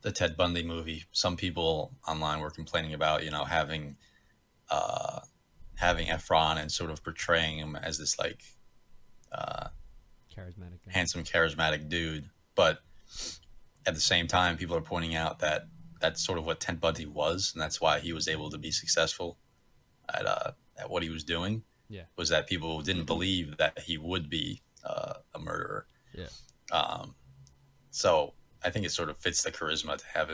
the Ted Bundy movie, some people online were complaining about, uh, having Efron and sort of portraying him as this like uh, Charismatic guy. handsome, charismatic dude. But at the same time, people are pointing out that that's sort of what Ted Bundy was, and that's why he was able to be successful at what he was doing. Yeah. Was that people didn't believe that he would be a murderer. Yeah. Um, so I think it sort of fits the charisma to have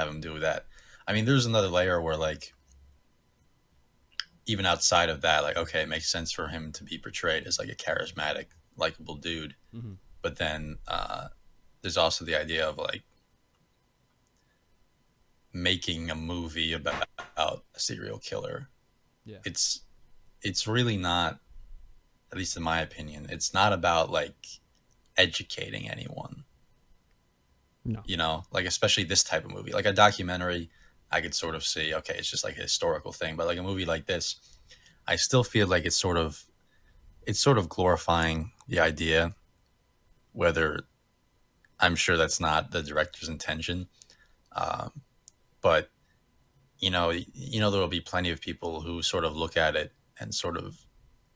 him do that. I mean, there's another layer where like even outside of that, like okay, it makes sense for him to be portrayed as like a charismatic, likable dude. Mm-hmm. But then there's also the idea of like making a movie about a serial killer. Yeah. It's it's really not, at least in my opinion, it's not about like educating anyone. No. Like especially this type of movie, like a documentary. I could sort of see, okay, it's just like a historical thing, but like a movie like this, I still feel like it's sort of glorifying the idea, whether I'm sure that's not the director's intention. Um, but there will be plenty of people who sort of look at it and sort of,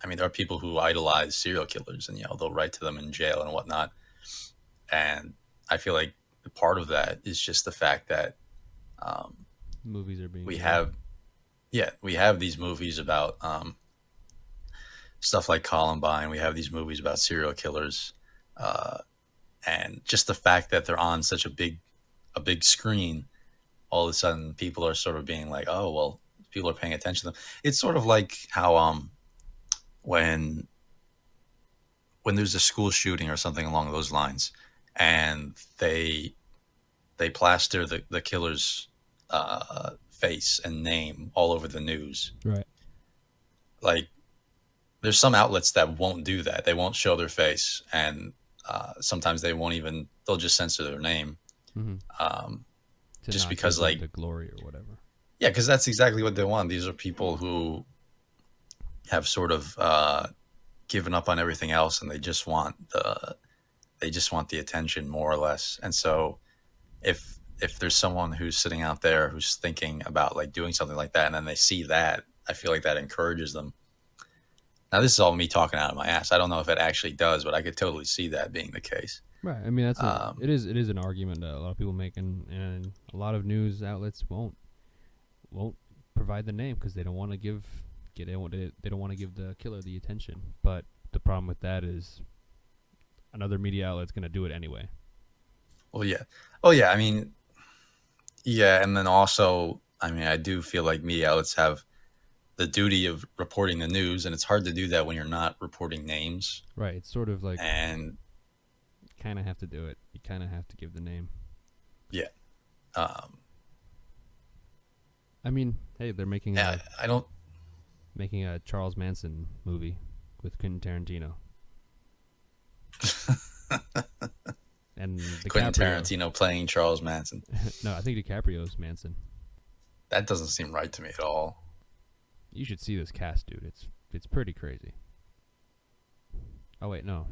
I mean, there are people who idolize serial killers and they'll write to them in jail and whatnot. And I feel like part of that is just the fact that um, Movies are being we made. have, yeah, we have these movies about stuff like Columbine. We have these movies about serial killers, uh, and just the fact that they're on such a big screen, all of a sudden people are sort of being like, oh well, people are paying attention to them. It's sort of like how when there's a school shooting or something along those lines, and they plaster the killer's face and name all over the news. Right. Like there's some outlets that won't do that. They won't show their face, and sometimes they won't even. They'll just censor their name, Mm-hmm. um, To just not because, give them like, the glory or whatever. yeah, because that's exactly what they want. These are people who have sort of given up on everything else, and they just want the attention more or less. And so, if there's someone who's sitting out there who's thinking about like doing something like that, and then they see that, I feel like that encourages them. Now, this is all me talking out of my ass. I don't know if it actually does, but I could totally see that being the case. Right. I mean, that's a Um, it is an argument that a lot of people make, and a lot of news outlets won't provide the name because they don't want to they don't want to give the killer the attention. But the problem with that is another media outlet's gonna do it anyway. well, yeah. Oh, yeah. I mean, yeah. And then also, I mean, I do feel like media outlets have the duty of reporting the news, and it's hard to do that when you're not reporting names. Right. It's sort of like And you kind of have to do it. You kind of have to give the name. yeah, um, I mean, hey, they're yeah, I don't. making a Charles Manson movie with Quentin Tarantino and Quentin DiCaprio. Tarantino playing Charles Manson. No, I think DiCaprio's Manson. That doesn't seem right to me at all. You should see this cast, dude. It's pretty crazy. Oh wait, no,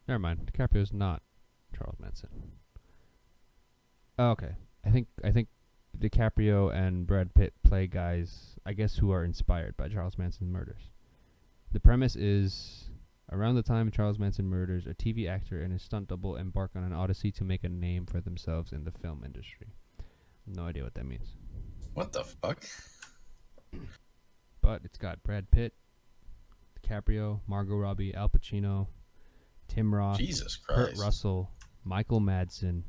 never mind. DiCaprio's not Charles Manson. Oh, okay, I think DiCaprio and Brad Pitt play guys, I guess, who are inspired by Charles Manson's murders. The premise is around the time Charles Manson murders, a TV actor and his stunt double embark on an odyssey to make a name for themselves in the film industry. No idea what that means. What the fuck? But it's got Brad Pitt, DiCaprio, Margot Robbie, Al Pacino, Tim Roth, Jesus Kurt Christ. Russell, Michael Madsen,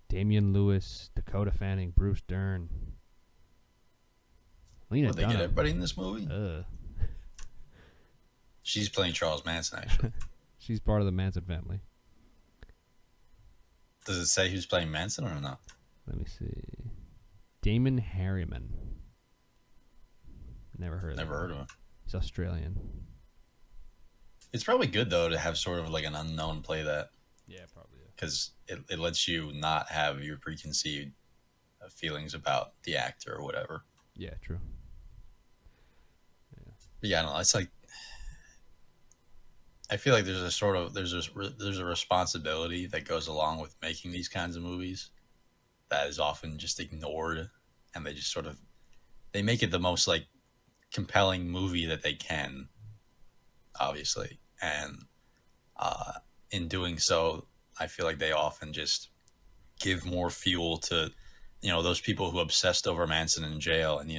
Damian Lewis, Dakota Fanning, Bruce Dern, Lena Would they get Dunham. everybody in this movie? She's playing Charles Manson, actually. She's part of the Manson family. Does it say who's playing Manson or not? Let me see. Damon Harriman. Never heard of Never him. heard of him. He's Australian. It's probably good though to have sort of like an unknown play that, Yeah, probably. Yeah. because it lets you not have your preconceived feelings about the actor or whatever. Yeah, true. But yeah, I don't know. It's like I feel like there's a sort of there's a responsibility that goes along with making these kinds of movies that is often just ignored, and they just sort of they make it the most like compelling movie that they can, obviously, and uh, in doing so, I feel like they often just give more fuel to those people who obsessed over Manson in jail, and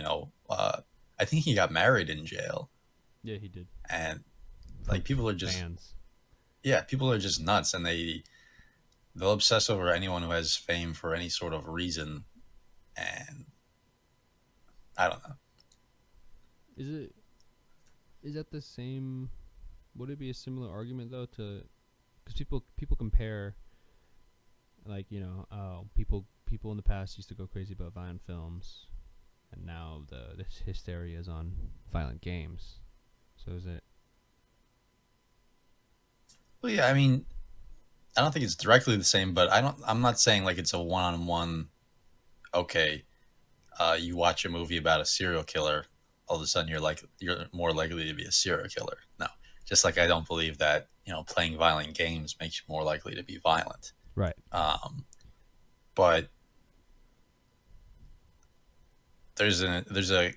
I think he got married in jail, Yeah, he did. and like From people are just fans. yeah, people are just nuts, and they'll obsess over anyone who has fame for any sort of reason, and I don't know. Is it is that the same? Would it be a similar argument though to because people compare like people in the past used to go crazy about violent films, and now the this hysteria is on violent games. So is it? Well, yeah, I mean, I don't think it's directly the same, but I'm not saying like it's a one-on-one. Okay, you watch a movie about a serial killer, all of a sudden you're more likely to be a serial killer. No, just like I don't believe that playing violent games makes you more likely to be violent. Right. But there's a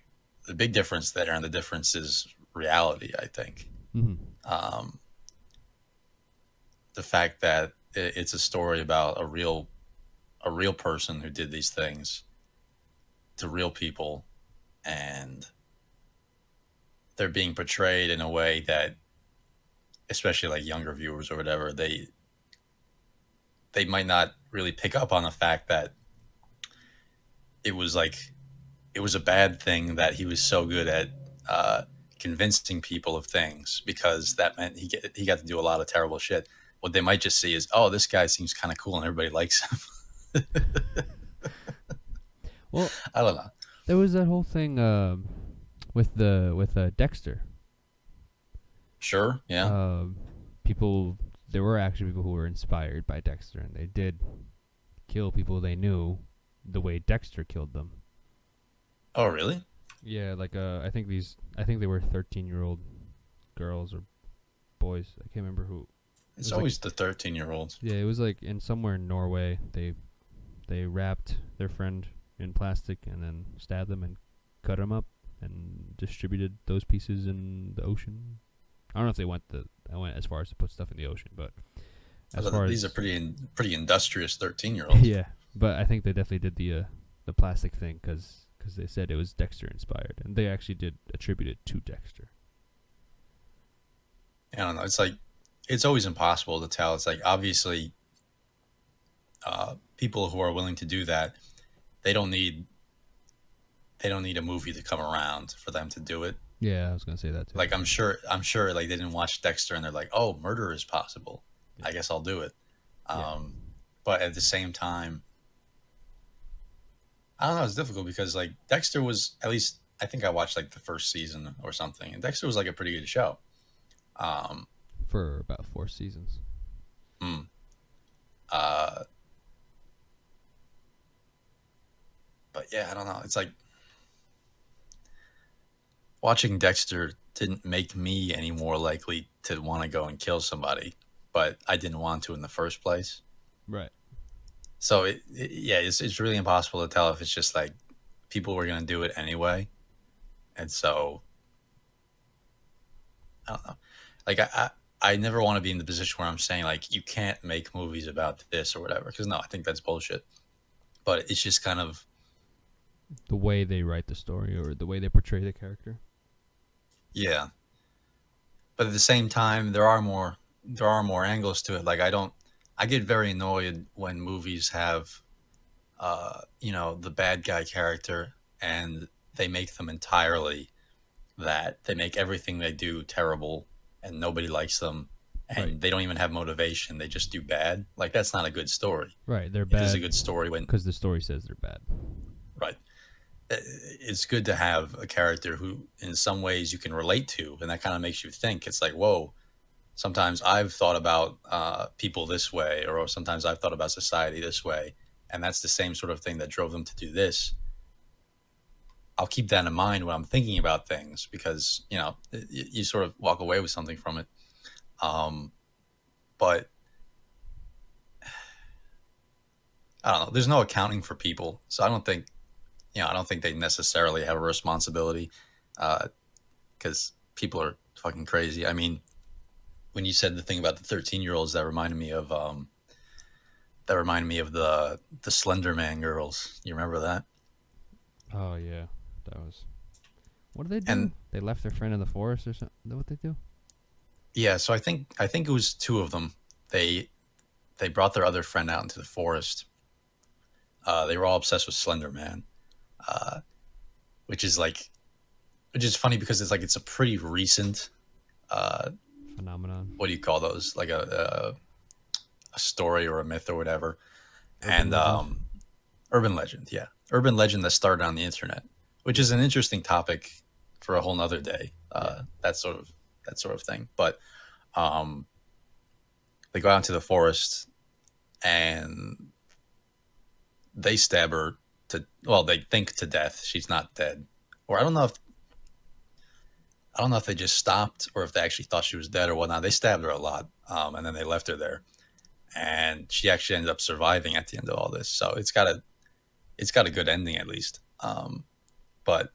big difference there, and the difference is reality. I think Mm-hmm. um, the fact that it's a story about a real person who did these things to real people, and they're being portrayed in a way that, especially like younger viewers or whatever, they might not really pick up on the fact that it was like it was a bad thing that he was so good at uh, convincing people of things, because that meant he got to do a lot of terrible shit. What they might just see is, oh, this guy seems kind of cool and everybody likes him. Well, I don't know. there was that whole thing with Dexter. Sure, yeah. Um, People, there were actually people who were inspired by Dexter, and they did kill people they knew the way Dexter killed them. Oh, really? Yeah, like I think they were 13-year-old girls or boys. I can't remember who. It It's was like always the 13-year-olds. yeah, it was like in somewhere in Norway. They wrapped their friend in plastic and then stabbed them and cut him up and distributed those pieces in the ocean. I don't know if I went as far as to put stuff in the ocean, but as far These are as pretty industrious 13-year-olds. yeah, but I think they definitely did the plastic thing because they said it was Dexter inspired, and they actually did attribute it to Dexter. I don't know. It's like it's always impossible to tell. It's like obviously people who are willing to do that, they don't need they don't need a movie to come around for them to do it. Yeah, I was gonna say that too. Like I'm sure like they didn't watch Dexter and they're like, oh, murder is possible. Yeah, I guess I'll do it. yeah, Um, but at the same time, I don't know. It's difficult because like Dexter was, at least I think I watched like the first season or something, and Dexter was like a pretty good show. Um, for about 4 seasons. mm, uh, but yeah, I don't know. It's like watching Dexter didn't make me any more likely to want to go and kill somebody, but I didn't want to in the first place. Right. So yeah, it's really impossible to tell if it's just like people were gonna do it anyway, and so I don't know. Like I never want to be in the position where I'm saying like you can't make movies about this or whatever, because no, I think that's bullshit. But it's just kind of The way they write the story or the way they portray the character. yeah. But at the same time, there are more angles to it. Like I get very annoyed when movies have the bad guy character, and they make them entirely that. They make everything they do terrible, and nobody likes them, Right. and they don't even have motivation. They just do bad. Like that's not a good story. Right. They're It is a bad good story when because the story says they're bad. right. It's good to have a character who, in some ways, you can relate to, and that kind of makes you think. It's like, whoa. Sometimes I've thought about people this way, or sometimes I've thought about society this way, and that's the same sort of thing that drove them to do this. I'll keep that in mind when I'm thinking about things, because you sort of walk away with something from it. Um, but I don't know. There's no accounting for people, so I don't think I don't think they necessarily have a responsibility because people are fucking crazy. I mean, when you said the thing about the 13-year-olds, that reminded me of the Slender Man girls. You remember that? Oh yeah, that was. What did they do? And They left their friend in the forest or something. Is that what they do? yeah, so I think it was two of them. They they brought their other friend out into the forest. They were all obsessed with Slender Man, uh, which is like which is funny because it's a pretty recent uh, Phenomenon. what do you call those, like a story or a myth or whatever. Urban And legend. urban legend, yeah, urban legend that started on the internet, which Yeah. is an interesting topic for a whole nother day. Yeah. That sort of thing. But um, they go out into the forest and they stab her to well, they think to death. She's not dead, or I don't know if they just stopped or if they actually thought she was dead or whatnot. They stabbed her a lot, and then they left her there, and she actually ended up surviving at the end of all this. So it's got a good ending at least. But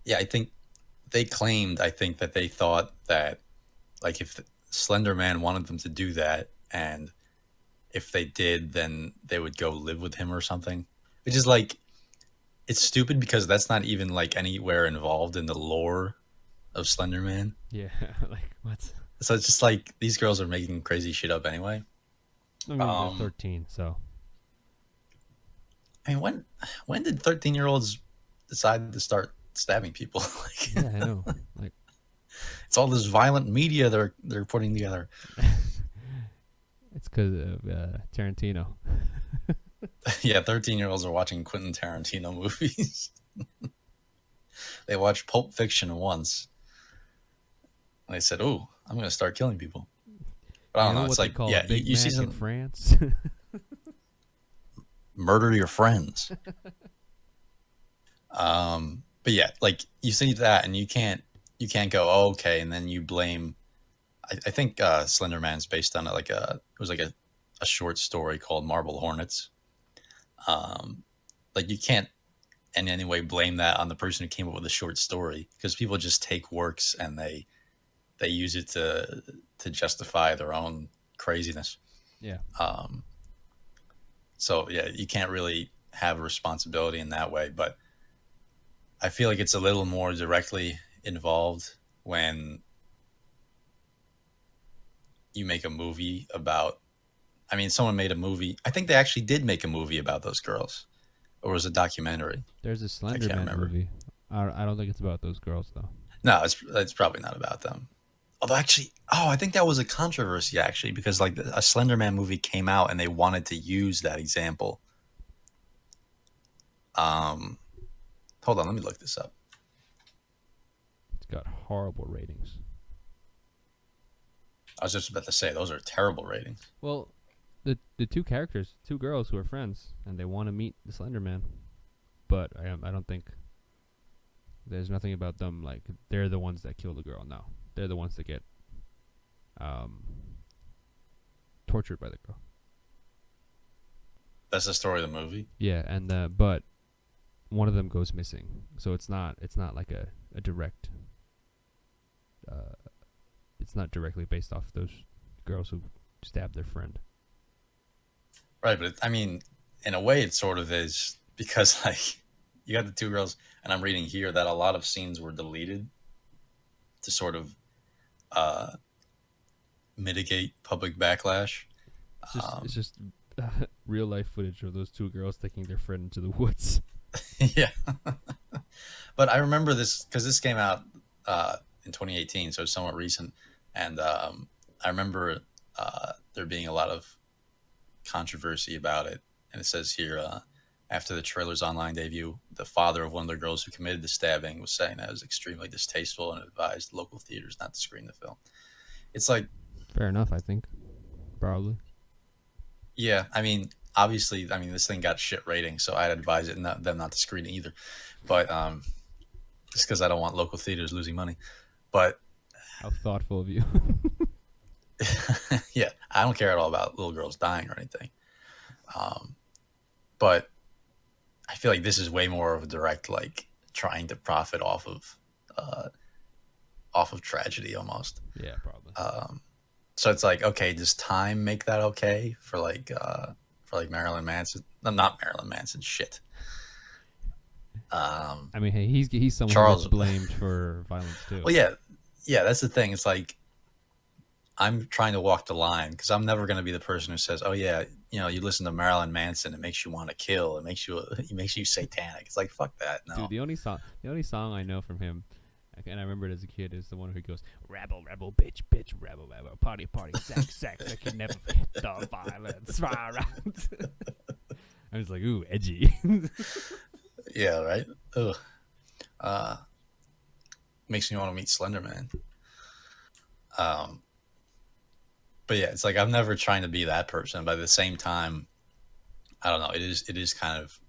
yeah, I think they claimed, I think that they thought that like if Slender Man wanted them to do that, and if they did, then they would go live with him or something. Which is like it's stupid because that's not even like anywhere involved in the lore of Slender Man. Yeah. Like what? So it's just like these girls are making crazy shit up anyway. I mean, they're Um, 13, so I mean, when did 13-year-olds decide to start stabbing people? Like, yeah, I know. Like it's all this violent media they're putting together. it's because of Tarantino. Yeah, 13-year-olds are watching Quentin Tarantino movies. They watched Pulp Fiction once, and they said, "Oh, I'm going to start killing people." But I You don't know know. It's what they like, call a yeah, you, Big you see Mac in some France? murder your friends. But yeah, like you see that, and you can't go, oh, okay, and then you blame. I think Slender Man's based on it was like a short story called Marble Hornets. Um, like you can't in any way blame that on the person who came up with the short story because people just take works and they use it to justify their own craziness. Yeah. Um, so yeah, you can't really have a responsibility in that way. But I feel like it's a little more directly involved when you make a movie about. I mean, someone made a movie. I think they actually did make a movie about those girls, or was it a documentary? There's a I Slender can't Man remember. movie. I don't think it's about those girls though. No, it's probably not about them. Although actually, oh, I think that was a controversy actually because like a Slender Man movie came out and they wanted to use that example. Um, hold on, let me look this up. It's got horrible ratings. I was just about to say those are terrible ratings. Well, the two characters, two girls who are friends, and they want to meet the Slender Man, but I don't think there's nothing about them like they're the ones that kill the girl. No, they're the ones that get um tortured by the girl. That's the story of the movie. Yeah, and but one of them goes missing, so it's not like a direct uh it's not directly based off those girls who stabbed their friend. Right, but I mean, in a way, it sort of is because like you got the two girls, and I'm reading here that a lot of scenes were deleted to sort of uh, mitigate public backlash. It's just real life footage of those two girls taking their friend into the woods. Yeah, but I remember this because this came out in 2018, so it's somewhat recent, and I remember there being a lot of controversy about it. And it says here, after the trailer's online debut, the father of one of the girls who committed the stabbing was saying that it was extremely distasteful and advised local theaters not to screen the film. It's like, Fair enough, I think. Probably. yeah, I mean, obviously, I mean, this thing got shit ratings, so I'd advise them not to screen it either. But just because I don't want local theaters losing money. But How thoughtful of you. Yeah, I don't care at all about little girls dying or anything. Um, but I feel like this is way more of a direct, like trying to profit uh, off of tragedy almost. Yeah, probably. Um, so it's like, okay, does time make that okay for like Marilyn Manson? No, not Marilyn Manson. Shit. Um, I mean, hey, he's someone who gets Charles. blamed for violence too. Well, yeah, yeah. That's the thing. It's like I'm trying to walk the line because I'm never going to be the person who says, "Oh yeah, you know, you listen to Marilyn Manson, it makes you want to kill, it makes you satanic." It's like fuck that. Dude, No. the only song I know from him, and I remember it as a kid, is the one who goes, "Rebel, rebel, bitch, bitch, rebel, rebel, party, party, sex, sex, I can never forget the violence." I was like, ooh, edgy. Yeah. Right. Ugh. Uh, makes me want to meet Slender Man. Um, but yeah, it's like I'm never trying to be that person. But at the same time, I don't know. It is kind of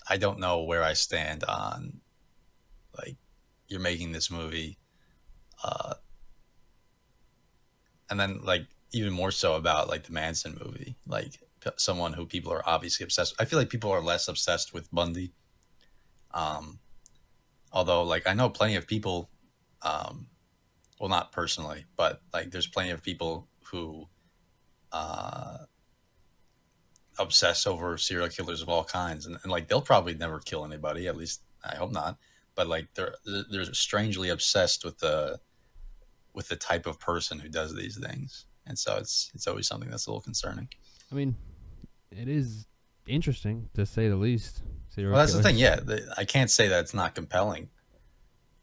I don't know where I stand on like you're making this movie, uh, and then like even more so about like the Manson movie, like someone who people are obviously obsessed. I feel like people are less obsessed with Bundy. Um, although like I know plenty of people, um, well not personally, but like there's plenty of people who uh, obsess over serial killers of all kinds, and like they'll probably never kill anybody. At least I hope not. But like they're strangely obsessed with the type of person who does these things, and so it's always something that's a little concerning. I mean, it is interesting to say the least. Serial Well, that's the thing. killers. Yeah, I can't say that it's not compelling,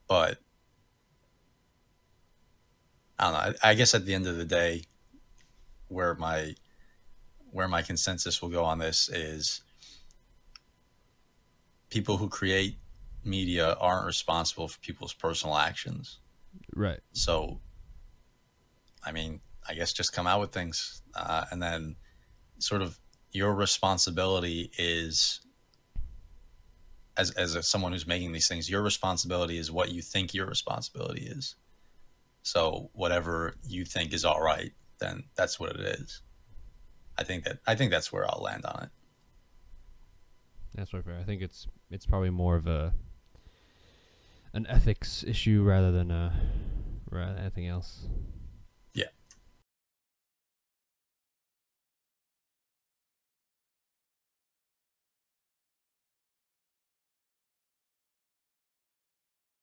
but I don't know. I guess at the end of the day, where my where my consensus will go on this is people who create media aren't responsible for people's personal actions. Right. So, I mean, I guess just come out with things, and then sort of your responsibility is someone who's making these things. Your responsibility is what you think your responsibility is. So whatever you think is all right, then that's what it is. I think that's where I'll land on it. That's right. Fair. I think it's probably more of an ethics issue rather than anything else.